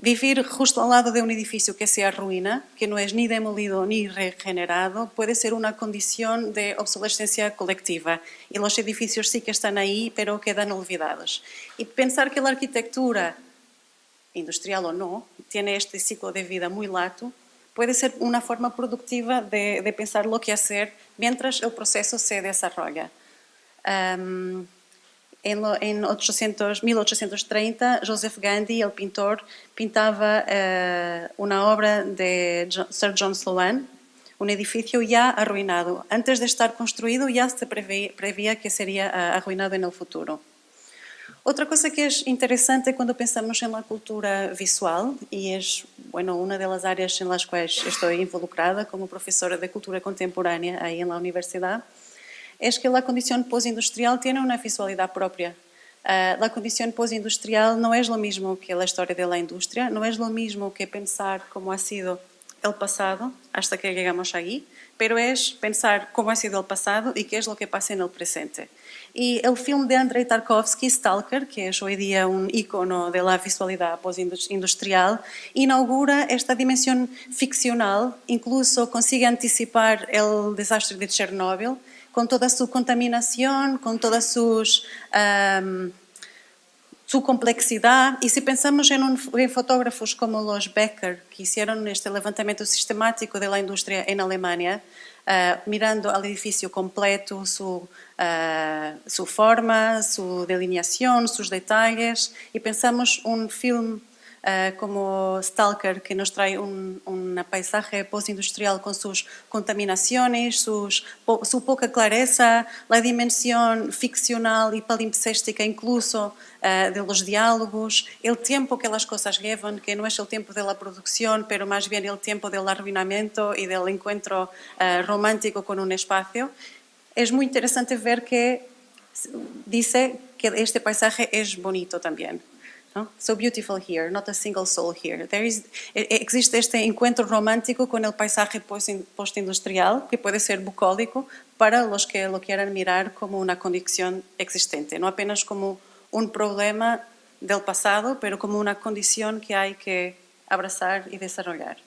Vivir justo al lado de un edificio que se arruina, que no es ni demolido ni regenerado, puede ser una condición de obsolescencia colectiva. Y los edificios sí que están ahí, pero quedan olvidados. Y pensar que la arquitectura, industrial o no, tiene este ciclo de vida muy largo, puede ser una forma productiva de pensar lo que hacer mientras el proceso se desarrolla. En 1830, Joseph Gandhi, el pintor, pintaba una obra de Sir John Sloan, un edificio ya arruinado. Antes de estar construido ya se preveía que sería arruinado en el futuro. Otra cosa que es interesante cuando pensamos en la cultura visual, y es una de las áreas en las cuales estoy involucrada como profesora de cultura contemporánea ahí en la universidad, es que la condición postindustrial tiene una visualidad propia. La condición postindustrial no es lo mismo que la historia de la industria, no es lo mismo que pensar cómo ha sido el pasado hasta que llegamos allí, pero es pensar cómo ha sido el pasado y qué es lo que pasa en el presente. Y el filme de Andrei Tarkovsky, Stalker, que es hoy día un ícono de la visualidad postindustrial, inaugura esta dimensión ficcional, incluso consigue anticipar el desastre de Chernobyl, con toda su contaminación, con toda su complejidad. Y si pensamos en fotógrafos como los Becker, que hicieron este levantamiento sistemático de la industria en Alemania, mirando al edificio completo, su forma, su delineación, sus detalles, y pensamos un film como Stalker, que nos trae un paisaje postindustrial con sus contaminaciones, su poca clareza, la dimensión ficcional y palimpséstica incluso de los diálogos, el tiempo que las cosas llevan, que no es el tiempo de la producción, pero más bien el tiempo del arruinamiento y del encuentro romántico con un espacio. Es muy interesante ver que dice que este paisaje es bonito también. ¿No? So beautiful here, not a single soul here. Existe este encuentro romántico con el paisaje postindustrial, que puede ser bucólico para los que lo quieran mirar como una condición existente, no apenas como un problema del pasado, pero como una condición que hay que abrazar y desarrollar.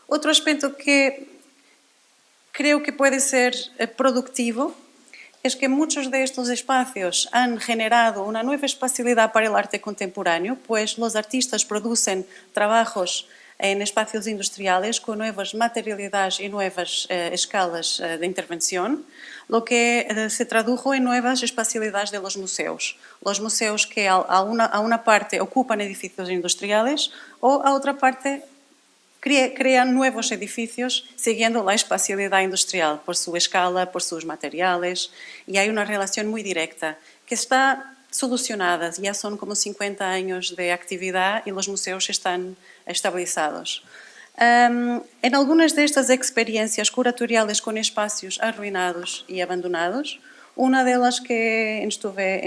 Otro aspecto que creo que puede ser productivo es que muchos de estos espacios han generado una nueva espacialidad para el arte contemporáneo, pues los artistas producen trabajos en espacios industriales con nuevas materialidades y nuevas escalas de intervención, lo que se tradujo en nuevas espacialidades de los museos. Los museos que a una parte ocupan edificios industriales o a otra parte crean nuevos edificios siguiendo la espacialidad industrial por su escala, por sus materiales, y hay una relación muy directa que está solucionada. Ya son como 50 años de actividad y los museos están estabilizados. En algunas de estas experiencias curatoriales con espacios arruinados y abandonados, una de las que estuve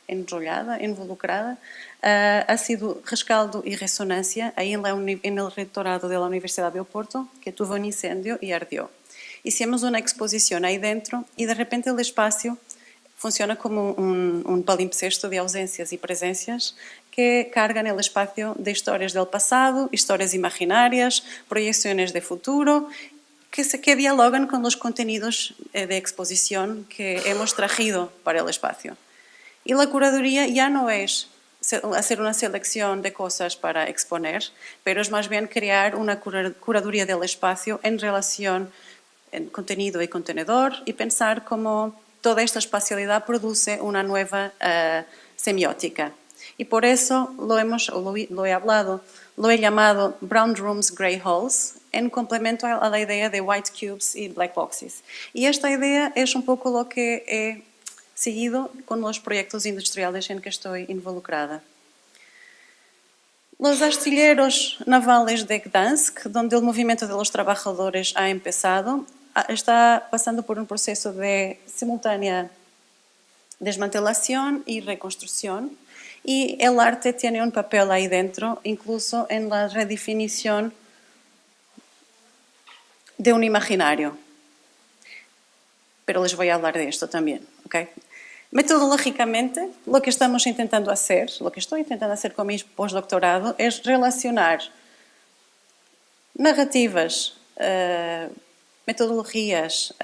involucrada, ha sido Rescaldo y Resonancia, ahí en el rectorado de la Universidad de Oporto, que tuvo un incendio y ardió. Hicimos una exposición ahí dentro y de repente el espacio funciona como un palimpsesto de ausências y presencias que cargan el espacio de historias del pasado, historias imaginarias, proyecciones de futuro, que dialogan con los contenidos de exposición que hemos traído para el espacio. Y la curaduría ya no es hacer una selección de cosas para exponer, pero es más bien crear una curaduría del espacio en relación en contenido y contenedor y pensar cómo toda esta espacialidad produce una nueva semiótica. Y por eso lo he llamado Brown Rooms, Grey Halls, en complemento a la idea de White Cubes y Black Boxes. Y esta idea es un poco lo que he seguido con los proyectos industriales en que estoy involucrada. Los astilleros navales de Gdansk, donde el movimiento de los trabajadores ha empezado, está pasando por un proceso de simultánea desmantelación y reconstrucción, y el arte tiene un papel ahí dentro, incluso en la redefinición de un imaginario. Pero les voy a hablar de esto también, ¿ok? Metodológicamente, lo que estamos intentando hacer, lo que estoy intentando hacer con mi postdoctorado, es relacionar narrativas, metodologías,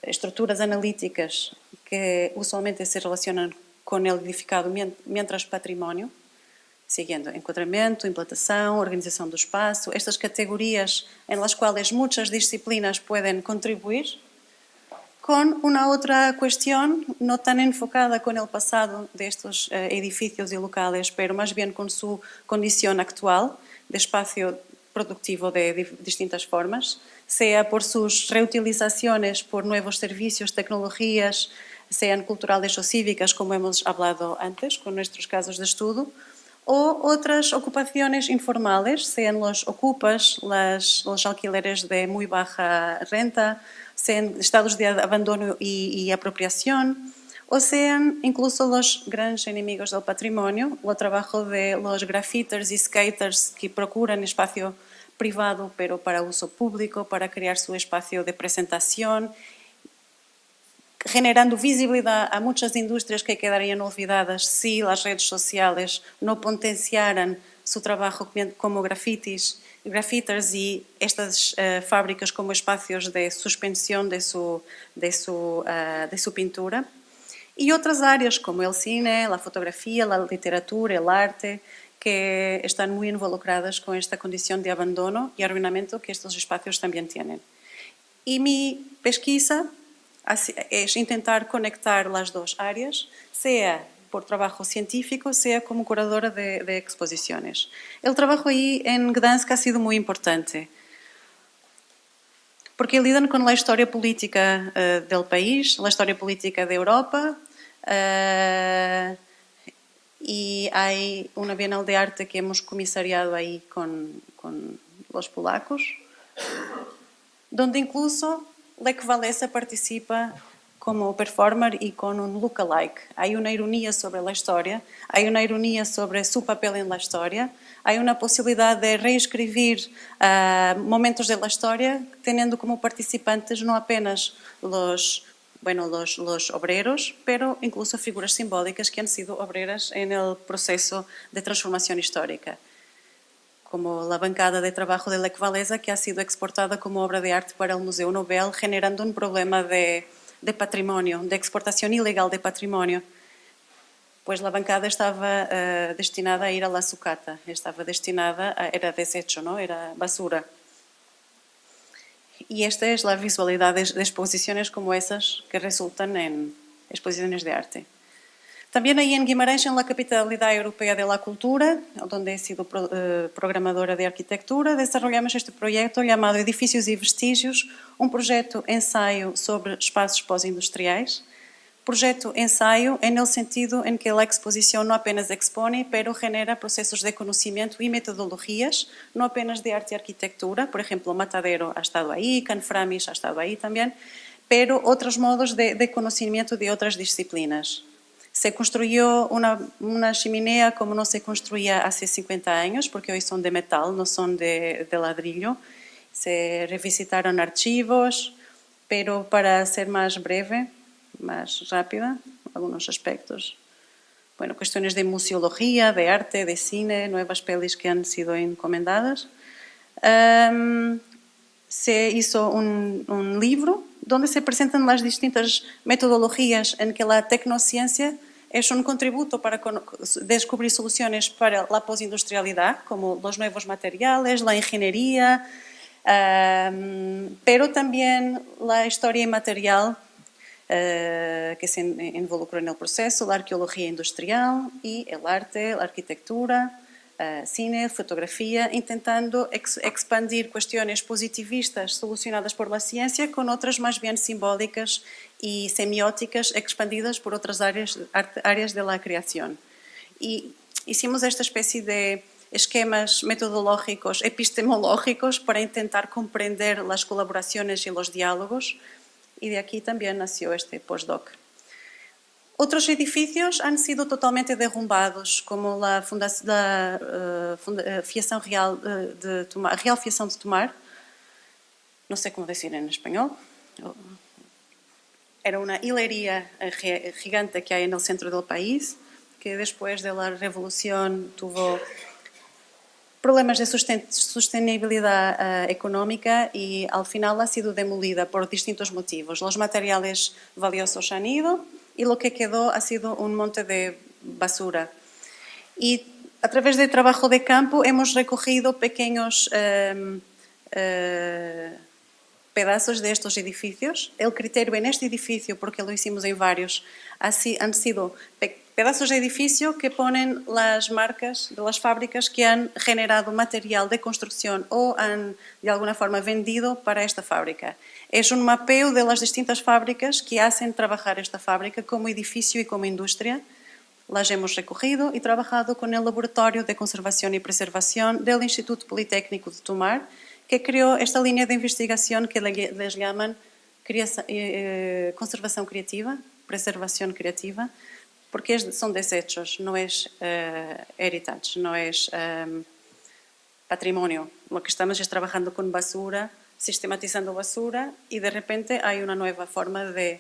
estruturas analíticas que usualmente se relacionam com o edificado mientras património, seguindo enquadramento, implantação, organização do espaço, estas categorias em las quais muitas disciplinas podem contribuir, com uma outra questão não tão enfocada com o passado destes edifícios e locais, mas mais bem com sua condição atual de espaço productivo de distintas formas, seja por suas reutilizações por novos serviços, tecnologias, sejam culturais ou cívicas, como hemos hablado antes, com nossos casos de estudo, ou outras ocupações informales, sejam os ocupas, os alquileres de muito baixa renta, sejam estados de abandono e apropriação, ou sejam incluso os grandes inimigos do património, o trabalho de los grafiters e skaters que procuram espaço privado, pero para uso público, para criar seu espaço de apresentação, generando visibilidade a muitas indústrias que quedariam olvidadas se as redes sociais não potenciaran seu trabalho como grafiters e estas fábricas como espaços de suspensão de sua pintura. E outras áreas como o cine, a fotografia, a literatura, o arte, que estão muito involucradas com esta condição de abandono e arruinamento que estes espaços também têm. E minha pesquisa é tentar conectar as duas áreas, seja por trabalho científico, seja como curadora de exposições. O trabalho aí em Gdansk ha sido muito importante, porque lidam com a história política do país, a história política da Europa, e há uma Bienal de Arte que hemos comisariado aí com os polacos, onde incluso Lech Walesa participa como performer e com lookalike. Há uma ironia sobre a história, há uma ironia sobre seu papel na história, há uma possibilidade de reescrever momentos da história, tendo como participantes não apenas los obreros, pero incluso figuras simbólicas que han sido obreras en el proceso de transformación histórica, como la bancada de trabajo de Lech Walesa, que ha sido exportada como obra de arte para el Museu Nobel, generando un problema de patrimonio, de exportación ilegal de patrimonio. Pues la bancada estaba destinada a ir a la sucata, estaba destinada era desecho, ¿no? Era basura. Y esta es la visualidad de exposiciones como esas que resultan en exposiciones de arte. También ahí en Guimarães, en la Capitalidad Europea de la Cultura, donde he sido programadora de arquitectura, desarrollamos este proyecto llamado Edificios y Vestígios, un proyecto ensayo sobre espaços pós-industriais. Projeto ensaio en el sentido en que la exposición no apenas expone, pero genera procesos de conocimiento y metodologías, no apenas de arte y arquitectura. Por ejemplo, Matadero ha estado ahí, Canframis ha estado ahí también, pero otros modos de conocimiento de otras disciplinas. Se construyó una chimenea como no se construía hace 50 años, porque hoy son de metal, no son de ladrillo. Se revisitaron archivos, pero para ser más breve, más rápida, algunos aspectos. Bueno, cuestiones de museología, de arte, de cine, nuevas pelis que han sido encomendadas. Se hizo un libro donde se presentan las distintas metodologías en que la tecnociencia es un contributo para descubrir soluciones para la postindustrialidad, como los nuevos materiales, la ingeniería, pero también la historia inmaterial que se involucró en el proceso, la arqueología industrial y el arte, la arquitectura, cine, fotografía, intentando expandir cuestiones positivistas solucionadas por la ciencia con otras más bien simbólicas y semióticas expandidas por otras áreas de la creación. Y hicimos esta especie de esquemas metodológicos, epistemológicos, para intentar comprender las colaboraciones y los diálogos, y de aquí también nació este postdoc. Otros edificios han sido totalmente derrumbados, como la Fiação Real de Tomar, Real Fiação de Tomar, no sé cómo decir en español, era una hilería gigante que hay en el centro del país, que después de la revolución tuvo problemas de sostenibilidad económica y al final ha sido demolida por distintos motivos. Los materiales valiosos han ido y lo que quedó ha sido un monte de basura. Y a través del trabajo de campo hemos recogido pequeños pedazos de estos edificios. El criterio en este edificio, porque lo hicimos en varios, han sido pedazos de edificio que ponen las marcas de las fábricas que han generado material de construcción o han de alguna forma vendido para esta fábrica. Es un mapeo de las distintas fábricas que hacen trabajar esta fábrica como edificio y como industria. Las hemos recogido y trabajado con el Laboratorio de Conservación y Preservación del Instituto Politécnico de Tomar, que creó esta línea de investigación que les llaman conservación creativa, preservación creativa, porque son desechos, no es heritage, no es patrimonio. Lo que estamos es trabajando con basura, sistematizando basura y de repente hay una nueva forma de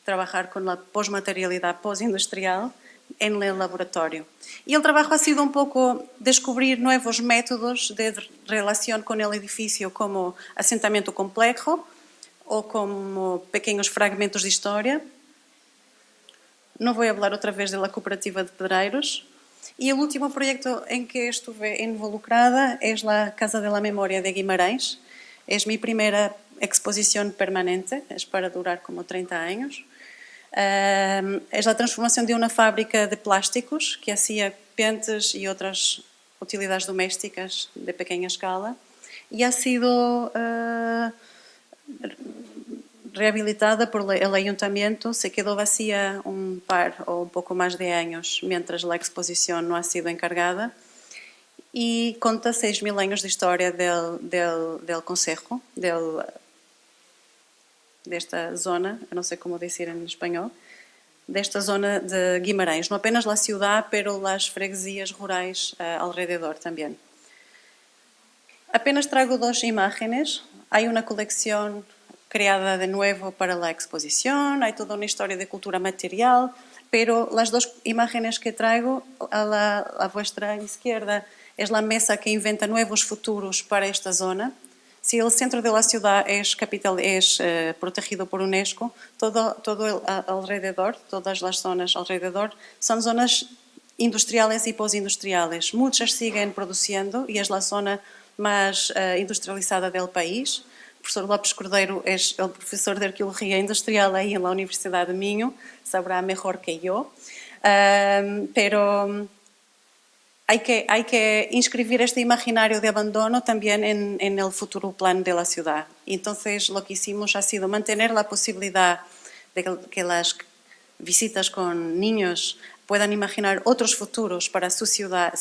trabajar con la posmaterialidad postindustrial en el laboratorio. Y el trabajo ha sido un poco descubrir nuevos métodos de relación con el edificio como asentamiento complejo o como pequeños fragmentos de historia. No voy a hablar otra vez de la cooperativa de pedreiros. Y el último proyecto en que estuve involucrada es la Casa de la Memoria de Guimarães. Es mi primera exposición permanente, es para durar como 30 años. Es la transformación de una fábrica de plásticos que hacía pentes y otras utilidades domésticas de pequeña escala y ha sido rehabilitada por el ayuntamiento. Se quedó vacía un par o un poco más de años mientras la exposición no ha sido encargada y conta 6.000 años de historia del concejo, desta zona, eu não sei como dizer em espanhol, desta zona de Guimarães, não apenas la ciudad, pero las freguesias rurais alrededor también. Apenas traigo 2 imágenes. Hay una colección creada de nuevo para la exposición, hay toda una historia de cultura material, pero las 2 imágenes que traigo a vuestra izquierda es la mesa que inventa nuevos futuros para esta zona. Si el centro de la ciudad es protegido por UNESCO, todo alrededor, todas las zonas alrededor, son zonas industriales y postindustriales. Muchas siguen produciendo y es la zona más industrializada del país. El profesor López Cordeiro es el profesor de Arqueología Industrial ahí en la Universidad de Minho, sabrá mejor que yo. Pero hay que inscribir este imaginario de abandono también en el futuro plan de la ciudad. Entonces, lo que hicimos ha sido mantener la posibilidad de que las visitas con niños puedan imaginar otros futuros para su ciudad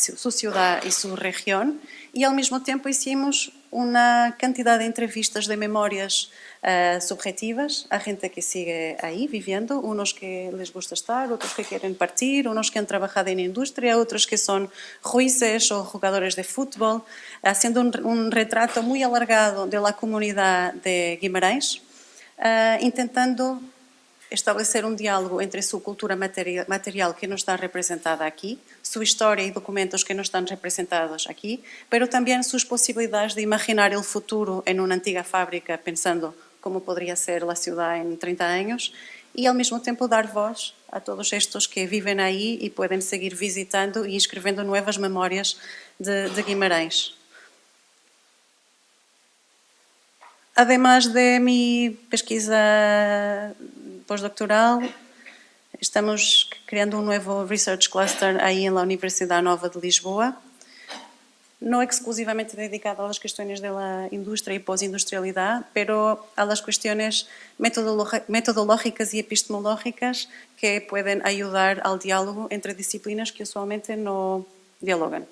y su región, y al mismo tiempo hicimos una cantidad de entrevistas de memorias subjetivas a gente que sigue ahí viviendo, unos que les gusta estar, otros que quieren partir, unos que han trabajado en industria, otros que son jueces o jugadores de fútbol, haciendo un retrato muy alargado de la comunidad de Guimarães, intentando establecer un diálogo entre su cultura material que no está representada aquí, su historia y documentos que no están representados aquí, pero también sus posibilidades de imaginar el futuro en una antigua fábrica, pensando cómo podría ser la ciudad en 30 años, y al mismo tiempo dar voz a todos estos que viven ahí y pueden seguir visitando y escribiendo nuevas memorias de Guimarães. Además de mi pesquisa postdoctoral, estamos creando un nuevo research cluster ahí en la Universidad Nova de Lisboa, no exclusivamente dedicado a las cuestiones de la industria y postindustrialidad, pero a las cuestiones metodológicas y epistemológicas que pueden ayudar al diálogo entre disciplinas que usualmente no dialogan.